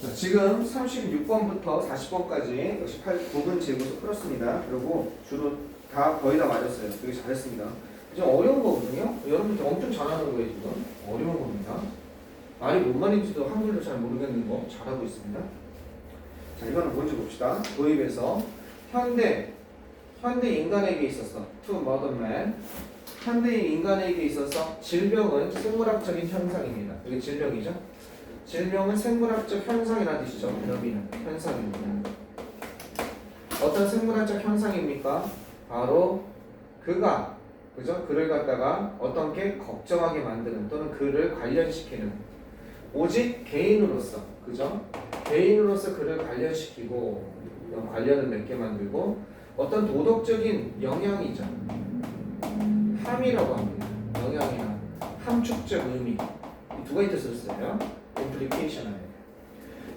자, 지금 36번부터 40번까지 역시 9분 재고서 풀었습니다. 그리고 주로 거의 다 맞았어요. 되게 잘했습니다. 좀 어려운 거거든요. 여러분들 엄청 잘하는 거예요, 지금. 어려운 겁니다. 말이 뭔 말인지도 한글도 잘 모르겠는 거 잘하고 있습니다. 자, 이거는 먼저 봅시다. 도입에서 현대 인간에게 있어서 to modern man, 현대인 인간에게 있어서 질병은 생물학적인 현상입니다. 이게 질병이죠. 질병은 생물학적 현상이라는 뜻이죠. 변비는 현상입니다. 어떤 생물학적 현상입니까? 바로 그가 그를 갖다가 어떤 게 걱정하게 만드는 또는 그를 관련시키는 오직 개인으로서 개인으로서 그를 관련시키고 관련을 맺게 만들고 어떤 도덕적인 영향이죠. 함이라고 합니다. 영향이나 함축적 의미 이 두 가지 뜻을 써요. implication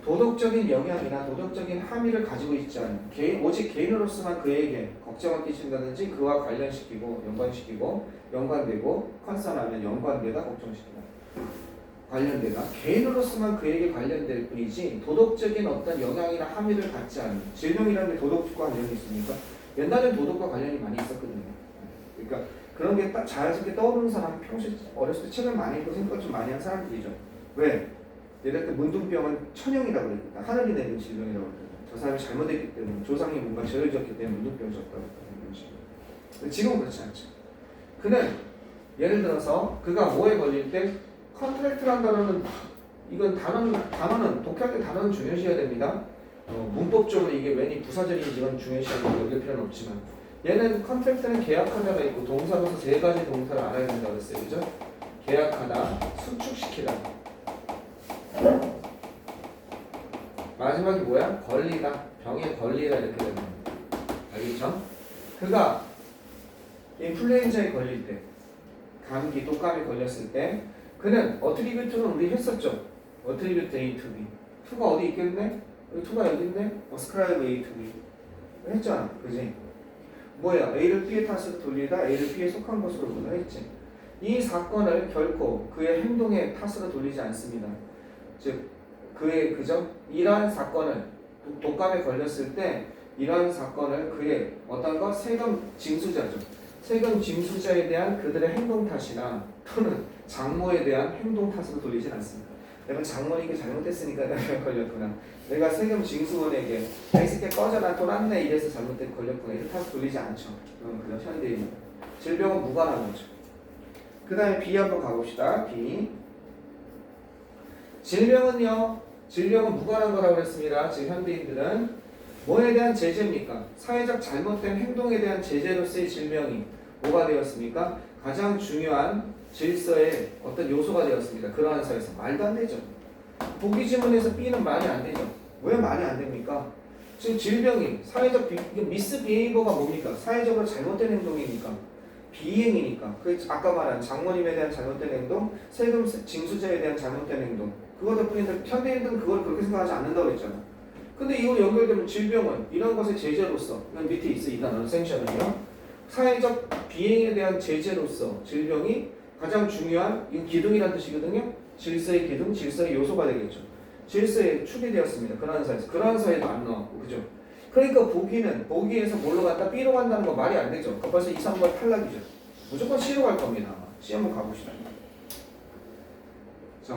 도덕적인 영향이나 도덕적인 함의를 가지고 있지 않은 오직 개인으로서만 그에게 걱정을 끼친다든지 그와 관련시키고 연관되고 컨선하면 연관되다 걱정시키다 관련되다 개인으로서만 그에게 관련될 뿐이지 도덕적인 어떤 영향이나 함의를 갖지 않은 질병이라는 게 도덕과 관련이 있습니까? 옛날엔 도덕과 관련이 많이 있었거든요. 그러니까 그런 게 딱 자연스럽게 떠오르는 사람 평소에 어렸을 때 책을 많이 읽고 생각을 좀 많이 한 사람들이죠. 왜? 예를 들어 문둥병은 천형이라고 그랬다. 하늘이 내린 질병이라고 그랬다. 저 사람이 잘못했기 때문에 조상이 뭔가 죄를 졌기 때문에 문둥병이 졌다고 했다. 지금은 그렇지 않죠. 그는 예를 들어서 그가 뭐에 걸릴 때 컨트랙트라는 단어는 이건 단어는 독해할 때 단어는 중요시해야 됩니다. 문법적으로 이게 왠이 부사절인지 이건 중요시하고 여길 필요는 없지만 얘는 컨트랙트는 계약하다가 있고 동사로서 세 가지 동사를 알아야 된다고 했어요. 그죠? 계약하다, 수축시키다. 마지막이 뭐야? 걸리다. 병에 걸리다 이렇게 되는 겁니다. 알겠죠? 그가 인플루엔자에 걸릴 때 감기, 독감에 걸렸을 때 그는 어트리뷰트는 우리 했었죠. 어트리뷰트 A to B. to가 어디 있겠네? to가 여기 있네? ascribe A to B. 했잖아. 그지? 뭐야? A를 B의 탓으로 돌리다 A를 B에 속한 것으로 보다 했지. 이 사건을 결코 그의 행동의 탓으로 돌리지 않습니다. 즉 이러한 사건을 독감에 걸렸을 때 이러한 사건을 그의 어떤 것 세금 징수자죠. 세금 징수자에 대한 그들의 행동 탓이나 또는 장모에 대한 행동 탓으로 돌리진 않습니다. 내가 장모에게 잘못했으니까 내가 걸렸구나. 내가 세금 징수원에게 이 새끼 꺼져라 돌았네 이래서 잘못된 걸렸구나. 이렇게 탓을 돌리지 않죠. 그냥 현대인 질병은 무관한 거죠. 그 다음에 B 한번 가봅시다. B 질병은 무관한 거라고 그랬습니다. 지금 현대인들은 뭐에 대한 제재입니까? 사회적 잘못된 행동에 대한 제재로서의 질병이 뭐가 되었습니까? 가장 중요한 질서의 어떤 요소가 되었습니다. 그러한 사회에서 말도 안 되죠. 보기 지문에서 B는 말이 안 되죠. 왜 말이 안 됩니까? 지금 질병이 사회적 미스 비헤이버가 뭡니까? 사회적으로 잘못된 행동이니까 비행이니까 그 아까 말한 장모님에 대한 잘못된 행동, 세금 징수자에 대한 잘못된 행동 그거 덕분에 현대인들은 그걸 그렇게 생각하지 않는다고 했잖아. 근데 이거 연결되면 질병은 이런 것의 제재로서 이건 밑에 있어 이 단어는 생션은요. 사회적 비행에 대한 제재로서 질병이 가장 중요한 이건 기둥이라는 뜻이거든요. 질서의 기둥, 질서의 요소가 되겠죠. 질서에 축이 되었습니다. 그러한 사회도 안 나왔고 그죠? 그러니까 보기에서 뭘로 간다? B로 간다는 거 말이 안 되죠. 벌써 2, 3번 탈락이죠. 무조건 C로 갈 겁니다. C 한번 가봅시다. 자,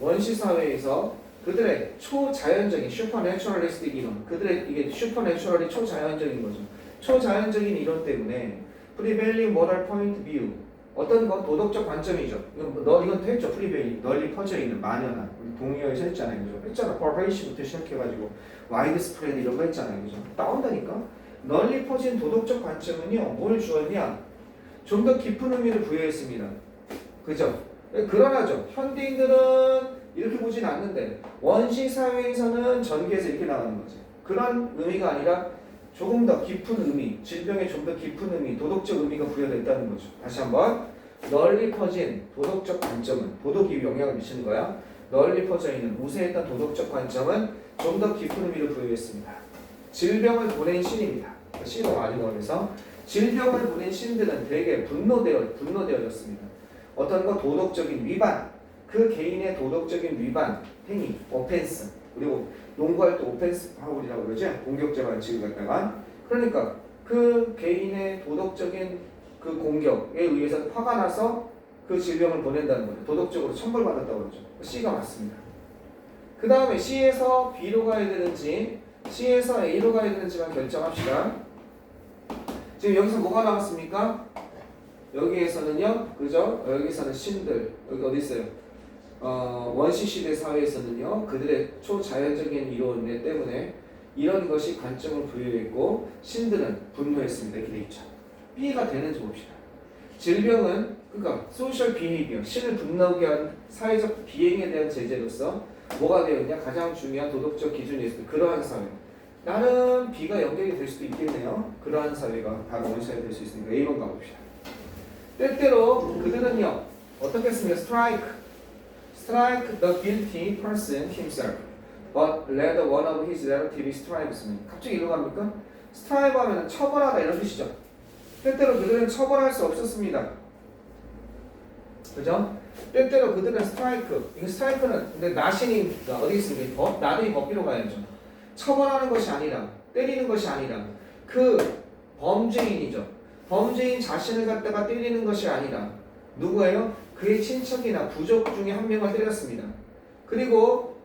원시사회에서 그들의 초자연적인 슈퍼내추럴리스틱 이론, 그들의 이게 슈퍼내추럴이 초자연적인 거죠. 초자연적인 이론 때문에 프리베일링 모럴 포인트 뷰 어떤 것 도덕적 관점이죠. 이건 했죠. 프리베일링 널리 퍼져 있는 만연한 우리 동의어에서 했잖아요, 그죠? 했잖아. 퍼베이시부터 시작해가지고 와이드 스프레드 이런 거 했잖아요, 그죠? 나온다니까. 널리 퍼진 도덕적 관점은요, 뭘 주었냐? 좀 더 깊은 의미를 부여했습니다. 그죠? 그러나죠. 현대인들은 이렇게 보진 않는데 원시 사회에서는 전개해서 이렇게 나가는 거지. 그런 의미가 아니라 조금 더 깊은 의미, 질병에 좀 더 깊은 의미, 도덕적 의미가 부여됐다는 거죠. 다시 한번 널리 퍼진 도덕적 관점은 도덕이 영향을 미치는 거야. 널리 퍼져 있는 우세했던 도덕적 관점은 좀 더 깊은 의미를 부여했습니다. 질병을 보낸 신입니다. 신으로 아리머에서 질병을 보낸 신들은 되게 분노되어졌습니다. 어떤 것 도덕적인 위반, 그 개인의 도덕적인 위반, 행위, 오펜스, 그리고 농구할 때 오펜스 파울이라고 그러죠. 공격자 반칙을 갖다가. 그러니까 그 개인의 도덕적인 그 공격에 의해서 화가 나서 그 질병을 보낸다는 거죠. 도덕적으로 처벌받았다고 그러죠. C가 맞습니다. 그 다음에 C에서 B로 가야 되는지 C에서 A로 가야 되는지만 결정합시다. 지금 여기서 뭐가 나왔습니까? 여기에서는요, 그죠? 여기서는 신들, 여기 어디 있어요? 원시 시대 사회에서는요, 그들의 초자연적인 이론 때문에 이런 것이 관점을 부여했고 신들은 분노했습니다. 이렇게 돼 있죠. B가 되는지 봅시다. 질병은 그러니까 소셜 비헤이비어, 신을 분노하게 한 사회적 비행에 대한 제재로서 뭐가 되어 있냐? 가장 중요한 도덕적 기준이 있습니다. 그러한 사회. 나는 B가 연결이 될 수도 있겠네요. 그러한 사회가 바로 원시사회 될 수 있으니까 A번 가봅시다. 때때로 그들은요 어떻게 했습니까? strike the guilty person himself, but let one of his relatives strikes me. 갑자기 이러고 합니까? strike 하면 처벌하다 이런 뜻이죠. 때때로 그들은 처벌할 수 없었습니다. 그죠? 때때로 그들은 스트라이크, 이거 스트라이크는 근데 나신이 어디 있습니까? 나중에 법비로 가야죠. 처벌하는 것이 아니라, 때리는 것이 아니라 그 범죄인이죠. 범죄인 자신을 갖다가 때리는 것이 아니라 누구예요? 그의 친척이나 부족 중에 한 명을 때렸습니다. 그리고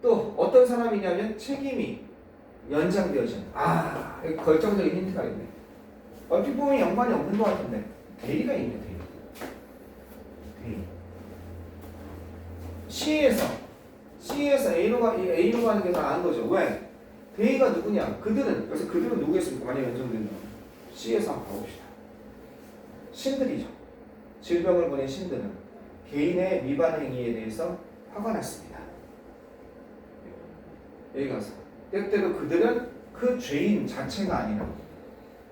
또 어떤 사람이냐면 책임이 연장되어져. 여기 결정적인 힌트가 있네. 얼핏 보면 연관이 없는 것 같은데 대리가 있네. 대리. C에서 A로 가는 게 더 나은 거죠. 왜? 대리가 누구냐? 그들은, 그래서 그들은 누구겠습니까? 만약에 연장된다. C에서 한번 가봅시다. 신들이죠. 질병을 보낸 신들은 개인의 위반 행위에 대해서 화가 났습니다. 여기 가서 때때로 그들은 그 죄인 자체가 아니라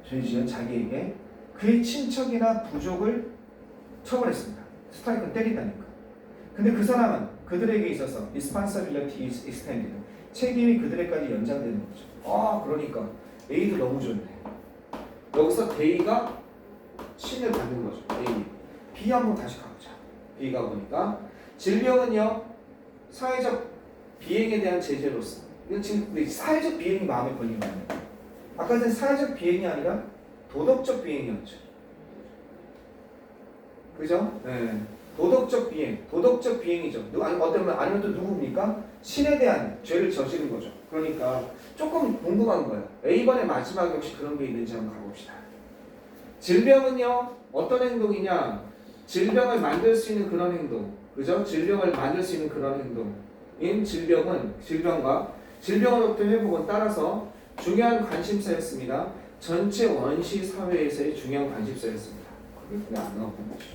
죄 지은 자기에게 그의 친척이나 부족을 처벌했습니다. 스트라이크는 때린다니까. 근데 그 사람은 그들에게 있어서 responsibility is extended. 책임이 그들에게까지 연장되는 거죠. 그러니까 A도 너무 좋네. 여기서 A가 신을 받는 거죠. A. B 한번 다시 가보자. B가 보니까 질병은요 사회적 비행에 대한 제재로서 이건 지금 사회적 비행이 마음에 걸린 거예요. 아까 전에 사회적 비행이 아니라 도덕적 비행이었죠. 그죠? 네. 도덕적 비행이죠. 아니면 또 누굽니까? 신에 대한 죄를 저지른 거죠. 그러니까 조금 궁금한 거예요. A번의 마지막에 혹시 그런 게 있는지 한번 가봅시다. 질병은요 어떤 행동이냐? 질병을 만들 수 있는 그런 행동, 그죠? 질병을 만들 수 있는 그런 행동인 질병으로부터 회복은 따라서 중요한 관심사였습니다. 전체 원시 사회에서의 중요한 관심사였습니다. 그게 그냥 안 나오는 거죠.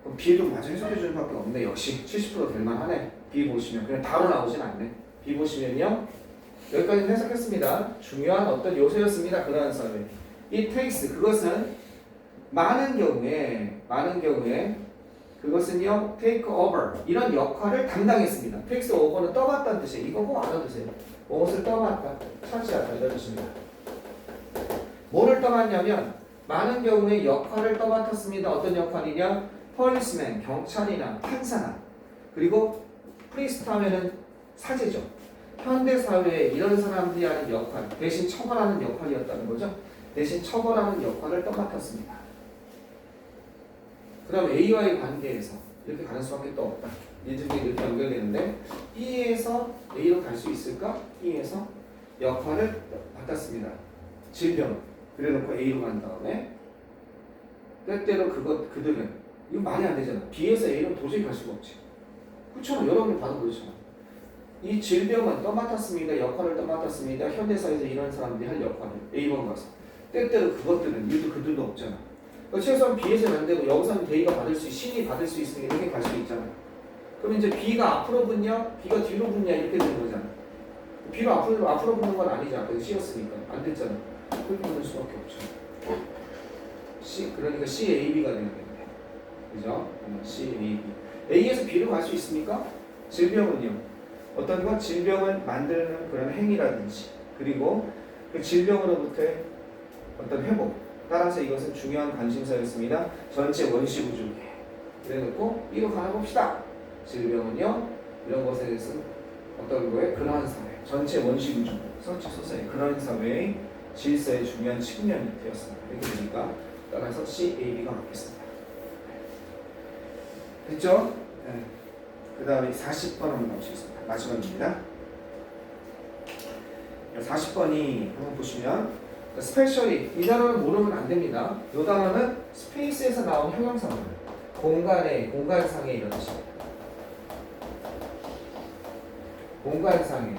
그럼 B도 마저 해석해 주는 밖에 없네. 역시 70% 될만하네. B 보시면 그냥 바로 나오진 않네. B 보시면요 여기까지 해석했습니다. 중요한 어떤 요소였습니다. 그러한 사회. 이 takes 그것은 많은 경우에 그것은요 take over 이런 역할을 담당했습니다. takes over는 떠맡다는 뜻이에요. 이거 꼭 알아두세요. 무엇을 떠맡다, 차지하다 이런 뜻입니다. 뭐를 떠맡냐면 많은 경우에 역할을 떠맡았습니다. 어떤 역할이냐? 폴리스맨, 경찰이나 판사나 그리고 프리스트 하면은 사제죠. 현대 사회에 이런 사람들이 하는 역할, 대신 처벌하는 역할이었다는 거죠. 대신 처벌하는 역할을 떠맡았습니다. 그 다음 A와의 관계에서 이렇게 가는 수밖에 또 없다. 이들이 이렇게 연결되는데 B에서 A로 갈 수 있을까? B에서 역할을 맡았습니다. 질병. 그래놓고 A로 간 다음에 때때로 그들은 이거 말이 안 되잖아. B에서 A로 도저히 갈 수가 없지. 그렇잖아. 여러분이 봐도 그렇잖아. 이 질병은 떠맡았습니다. 역할을 떠맡았습니다. 현대사회에서 이런 사람들이 할 역할을 A번 가서 때때로 그것들은 그들도 없잖아. 최소한 B에서는 안 되고 여기서는 A가 받을 수 신이 받을 수 있으니까 이렇게 갈 수 있잖아. 그럼 이제 B가 앞으로 붙냐, B가 뒤로 붙냐 이렇게 되는 거잖아. B가 앞으로 붙는 건 아니지. 아까 C였으니까 안 됐잖아. 그렇게 붙는 수밖에 없죠. 그러니까 C, A, B가 되는 거예요. 그죠? C, A, B. A에서 B로 갈 수 있습니까? 질병은요. 어떤 것? 질병을 만드는 그런 행위라든지 그리고 그 질병으로부터의 어떤 회복. 따라서 이것은 중요한 관심사였습니다. 전체 원시 부족에. 이래놓고 B로 가봅시다. 질병은요 이런 것에 대해서 어떤 거에 그러한 사회 전체 원시 구조 서치 소사의 그러한 사회의 질서의 중요한 측면이 되었습니다. 이렇게 되니까 따라서 C, A, B가 맞겠습니다. 됐죠? 네. 그 다음에 40번 한번 나오시겠습니다. 마지막입니다. 40번이 한번 보시면 스페셜리 이 단어는 모르면 안 됩니다. 이 단어는 스페이스에서 나온 형용사입니다. 공간상의 이런 뜻입니다.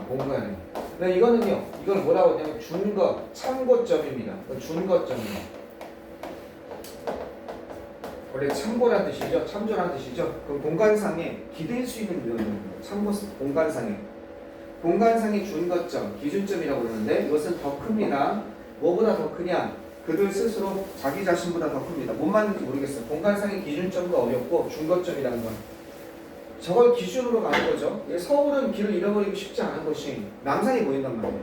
공간에. 근데 이거는요, 이걸 뭐라고 하냐면 준것, 참고점입니다. 준것점이에요. 원래 참고란 뜻이죠. 참조란 뜻이죠. 그럼 공간상에 기댈 수 있는 이런 공간상의 준것점, 기준점이라고 그러는데 이것은 더 큽니다. 뭐보다 더 크냐? 그들 스스로 자기 자신보다 더 큽니다. 뭔 말인지 모르겠어요. 공간상의 기준점도 어렵고 준것점이라는 건 저걸 기준으로 가는 거죠. 서울은 길을 잃어버리기 쉽지 않은 것이 남산이 보인단 말이에요.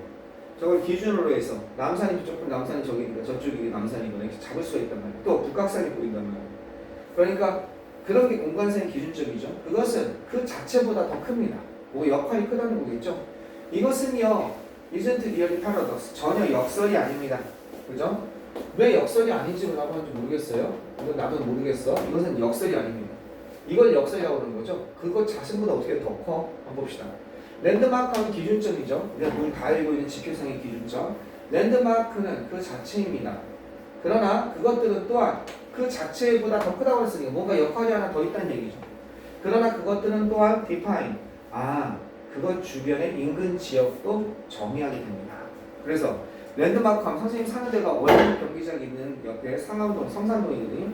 저걸 기준으로 해서 남산이 조금 남산이 저기니까 저쪽이 남산이거나 이렇게 잡을 수가 있단 말이에요. 또 북각산이 보인단 말이에요. 그러니까 그런 게 공간상의 기준점이죠. 그것은 그 자체보다 더 큽니다. 뭐 역할이 크다는 거겠죠. 이것은요, isn't really paradox. 전혀 역설이 아닙니다. 그죠? 왜 역설이 아닌지 뭐라고 하는지 모르겠어요. 이건 나도 모르겠어. 이것은 역설이 아닙니다. 이걸 역설이라고 그러는 거죠. 그것 자신보다 어떻게 더 커? 한번 봅시다. 랜드마크는 기준점이죠. 우리가 늘 다 알고 있는 지표상의 기준점. 랜드마크는 그 자체입니다. 그러나 그것들은 또한 그 자체보다 더 크다고 했으니까 뭔가 역할이 하나 더 있다는 얘기죠. 그러나 그것들은 또한 define. 그것 주변의 인근 지역도 정의하게 됩니다. 그래서 랜드마크 하면 선생님 사는 데가 월드컵 경기장이 있는 옆에 상암동, 성산동이거든요.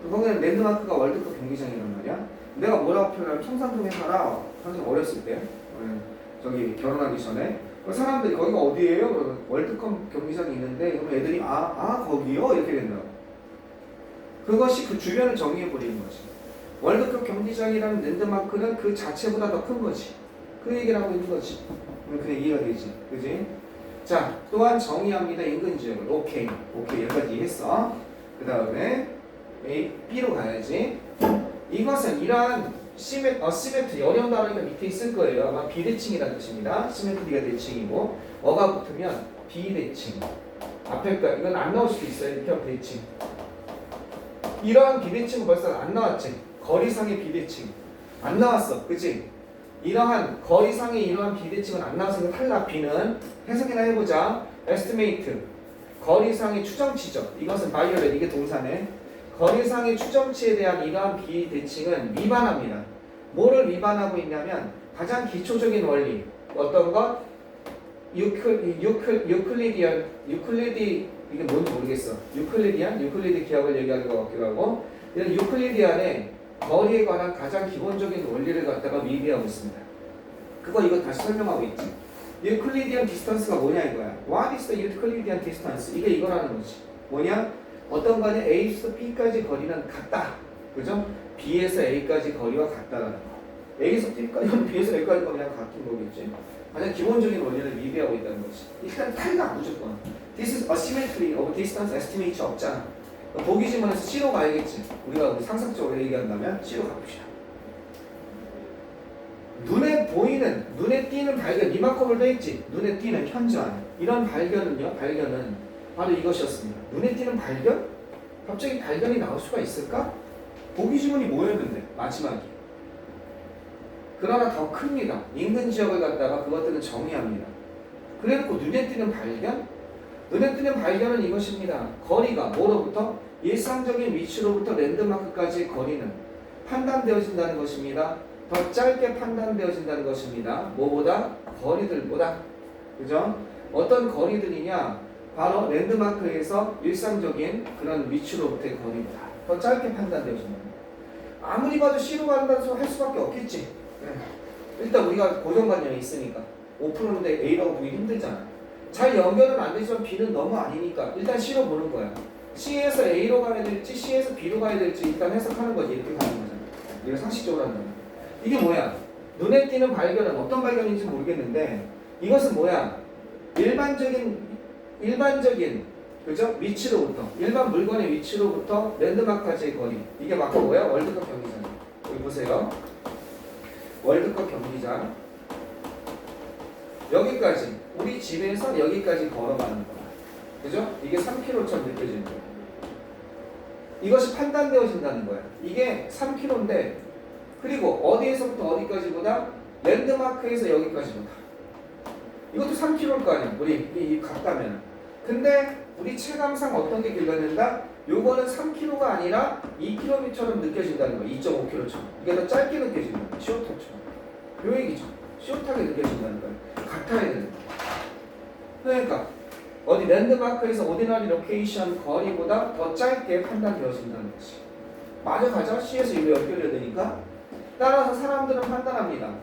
거기는 랜드마크가 월드컵 경기장이란 말이야. 내가 뭐라고 표현하면 청산동에 살아. 선생님 어렸을 때 저기 결혼하기 전에 사람들이 거기가 어디예요? 그러면 월드컵 경기장이 있는데 그러면 애들이 거기요? 이렇게 된다고. 그것이 그 주변을 정의해버리는 거지. 월드컵 경기장이라는 랜드마크는 그 자체보다 더 큰 거지. 그 얘기를 하고 있는 거지. 그냥 이해가 되지. 그지? 자, 또한 정의합니다. 인근 지역을. 오케이. 여기까지 이해했어. 그 다음에 B로 가야지. 이것은 이러한 시메트리, 어려운 단어가 밑에 있을 거예요. 아마 비대칭이라는 뜻입니다. 시메트리가 대칭이고, 어가 붙으면 비대칭. 앞에가 이건 안 나올 수도 있어요. 이렇게 하면 대칭. 이러한 비대칭은 벌써 안 나왔지. 거리상의 비대칭. 안 나왔어. 그치? 이러한 거리상의 이러한 비대칭은 안 나왔으니까 탈락. B는 해석이나 해보자. estimate. 거리상의 추정치죠. 이것은 바이올렛. 이게 동사네. 거리상의 추정치에 대한 이러한 비대칭은 위반합니다. 뭐를 위반하고 있냐면 가장 기초적인 원리. 어떤 것? 유클리디안 이게 뭔지 모르겠어. 유클리드 기하학을 얘기하는 것 같기도 하고 이런 유클리디안의 거리에 관한 가장 기본적인 원리를 갖다가 미비하고 있습니다. 이거 다시 설명하고 있지. 유클리디안 디스턴스가 뭐냐 이거야. What is the Euclidean distance? 이게 이거라는 거지. 뭐냐? 어떤 간에 A에서 B까지 거리는 같다. 그죠? B에서 A까지 거리와 같다라는 거. A에서 B까지, B에서 A까지 거리랑 같은 거겠지. 가장 기본적인 원리를 미비하고 있다는 거지. 일단 탈락 무조건. This is asymmetry of distance estimate 없잖아. 보기 지문에서 C로 가야겠지. 우리가 상상적으로 얘기한다면 C로 가봅시다. 눈에 보이는, 눈에 띄는 발견, 리마커블 돼 있지. 눈에 띄는 현저한 이런 발견은 바로 이것이었습니다. 눈에 띄는 발견? 갑자기 발견이 나올 수가 있을까? 보기 지문이 뭐였는데 마지막이. 그러나 더 큽니다. 인근 지역을 갖다가 그것들은 정의합니다. 그래놓고 눈에 띄는 발견? 눈에 띄는 발견은 이것입니다. 거리가 뭐로부터? 일상적인 위치로부터 랜드마크까지의 거리는 판단되어진다는 것입니다. 더 짧게 판단되어진다는 것입니다. 뭐보다? 거리들보다. 그죠? 어떤 거리들이냐? 바로 랜드마크에서 일상적인 그런 위치로부터의 거리입니다. 더 짧게 판단되어진다. 아무리 봐도 C로 간다는 소리 할 수밖에 없겠지. 일단 우리가 고정관념이 있으니까 5%인데 A라고 보기 힘들잖아. 잘 연결은 안 되지만 B는 너무 아니니까 일단 C로 보는 거야. C에서 A로 가야 될지 C에서 B로 가야 될지 일단 해석하는 거지. 이렇게 가는 거잖아. 이거 상식적으로 한다면. 이게 뭐야? 눈에 띄는 발견은 어떤 발견인지 모르겠는데 이것은 뭐야? 일반적인 그죠? 위치로부터 일반 물건의 위치로부터 랜드마크까지의 거리. 이게 막 뭐야? 월드컵 경기장. 여기 보세요. 월드컵 경기장. 여기까지 우리 집에서 여기까지 걸어가는 거야. 그죠? 이게 3km처럼 느껴지는 거야. 이것이 판단되어진다는 거야. 이게 3km인데 그리고 어디에서부터 어디까지보다 랜드마크에서 여기까지보다 이것도 3km일 거 아니야. 우리 이 같다면. 근데 우리 체감상 어떤 게 길러낸다? 요거는 3km가 아니라 2km처럼 느껴진다는 거야. 2.5km처럼. 이게 더 짧게 느껴지는 거야. 시오터처럼. 요 얘기죠. 시오타게 느껴진다는 거야. 같아야 되는 거야. 그러니까 어디 랜드마크에서 오디너리 로케이션 거리보다 더 짧게 판단되어진다는 거지. 맞아 가자. C에서 이로 연결해야 되니까. 따라서 사람들은 판단합니다.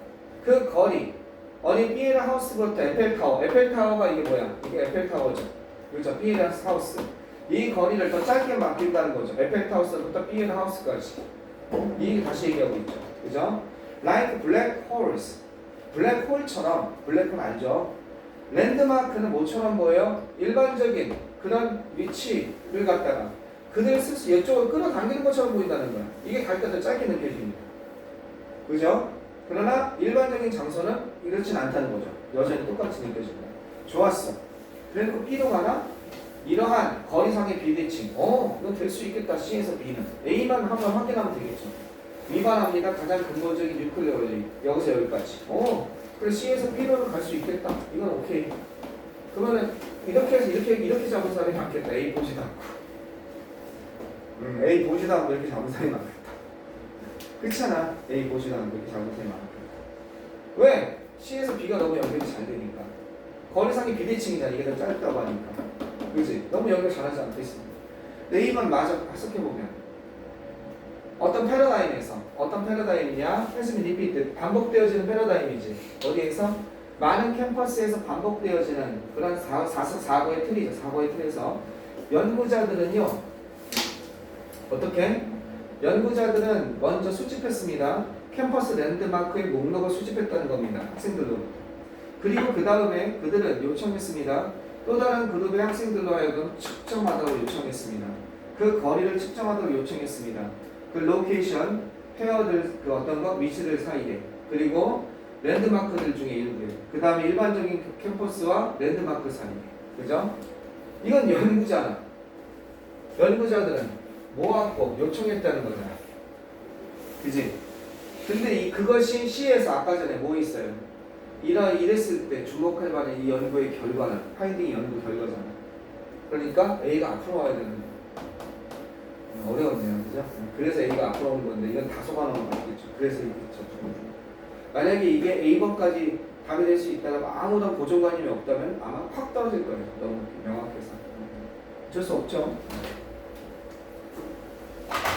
그 거리 어디 피에르 하우스부터 에펠타워. 에펠타워가 이게 뭐야? 이게 에펠타워죠. 그렇죠? 피에르 하우스. 이 거리를 더 짧게 맡긴다는 거죠. 에펠타워스부터 피에르 하우스까지. 이 다시 얘기하고 있죠. 그죠? Like black holes. 블랙홀처럼, 블랙홀 알죠? 랜드마크는 뭐처럼 보여요? 일반적인 그런 위치를 갖다가 그들 스스로 이쪽으로 끌어당기는 것처럼 보인다는 거야. 이게 갈 때 더 짧게 느껴집니다. 그죠? 그러나 일반적인 장소는 이렇진 않다는 거죠. 여전히 똑같이 느껴진다. 좋았어. 그래서 B로 가나? 이러한 거리상의 비대칭. 이건 될 수 있겠다. C에서 B는. A만 한번 확인하면 되겠죠. 위반합니다. 가장 근본적인 뉴클레어지. 여기서 여기까지. 그래 C에서 B로는 갈 수 있겠다. 이건 오케이. 그러면은 이렇게 해서 이렇게 잡은 사람이 많겠다. A 보지도 않고. A 보지도 않고 이렇게 잡은 사람이 많겠다. 그렇잖아. A 보지도 않고 이렇게 잡은 사람이 많겠다. 왜? C에서 B가 너무 연결이 잘 되니까. 거리상의 비대칭이잖아. 이게 더 짧다고 하니까. 그지? 너무 연결 잘하지 않고 있습니다. A만 마저 해석해보면 어떤 패러다임이냐? has been repeated. 반복되어지는 패러다임이지. 어디에서? 많은 캠퍼스에서 반복되어지는 그런 사고의 틀이죠. 사고의 틀에서 연구자들은요. 어떻게? 연구자들은 먼저 수집했습니다. 캠퍼스 랜드마크의 목록을 수집했다는 겁니다. 학생들로. 그리고 그 다음에 그들은 요청했습니다. 또 다른 그룹의 학생들로 하여금 측정하도록 요청했습니다. 그 거리를 측정하도록 요청했습니다. 그 로케이션, 페어들 그 어떤 것 위치들 사이에 그리고 랜드마크들 중에 일부에 그 다음에 일반적인 캠퍼스와 랜드마크 사이에 그죠? 이건 연구자나 연구자들은 모았고 요청했다는 거잖아. 그지? 근데 그것이 C에서 아까 전에 뭐 있어요? 이랬을 때 주목할 만한 이 연구의 결과는 파인딩 연구 결과잖아. 그러니까 A가 앞으로 와야 되는 거야. 어려웠네요. 그죠? 그래서 A가 앞으로 오는 건데 이건 다소간호가 맞겠죠. 그래서 이겠죠. 만약에 이게 A번까지 답이 될 수 있다면 아무런 고정관념이 없다면 아마 확 떨어질 거예요. 너무 명확해서. 어쩔 수 없죠.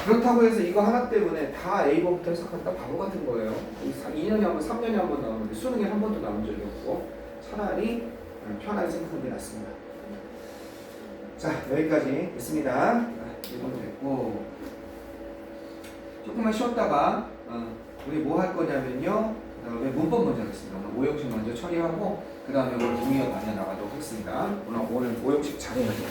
그렇다고 해서 이거 하나 때문에 다 A번부터 해석한다? 바보 같은 거예요. 2년에 한 번, 3년에 한 번 나오는데 수능에 한 번도 나온 적이 없고 차라리 편하게 생각하는 게 낫습니다. 자, 여기까지 있습니다. 1번 됐고 조금만 쉬었다가 우리 뭐 할 거냐면요. 그 다음에 문법 먼저 하겠습니다. 오늘 5형식 먼저 처리하고 그 다음에 오늘 동의어 다녀 나가도록 하겠습니다. 오늘 5형식 잘해야 돼요.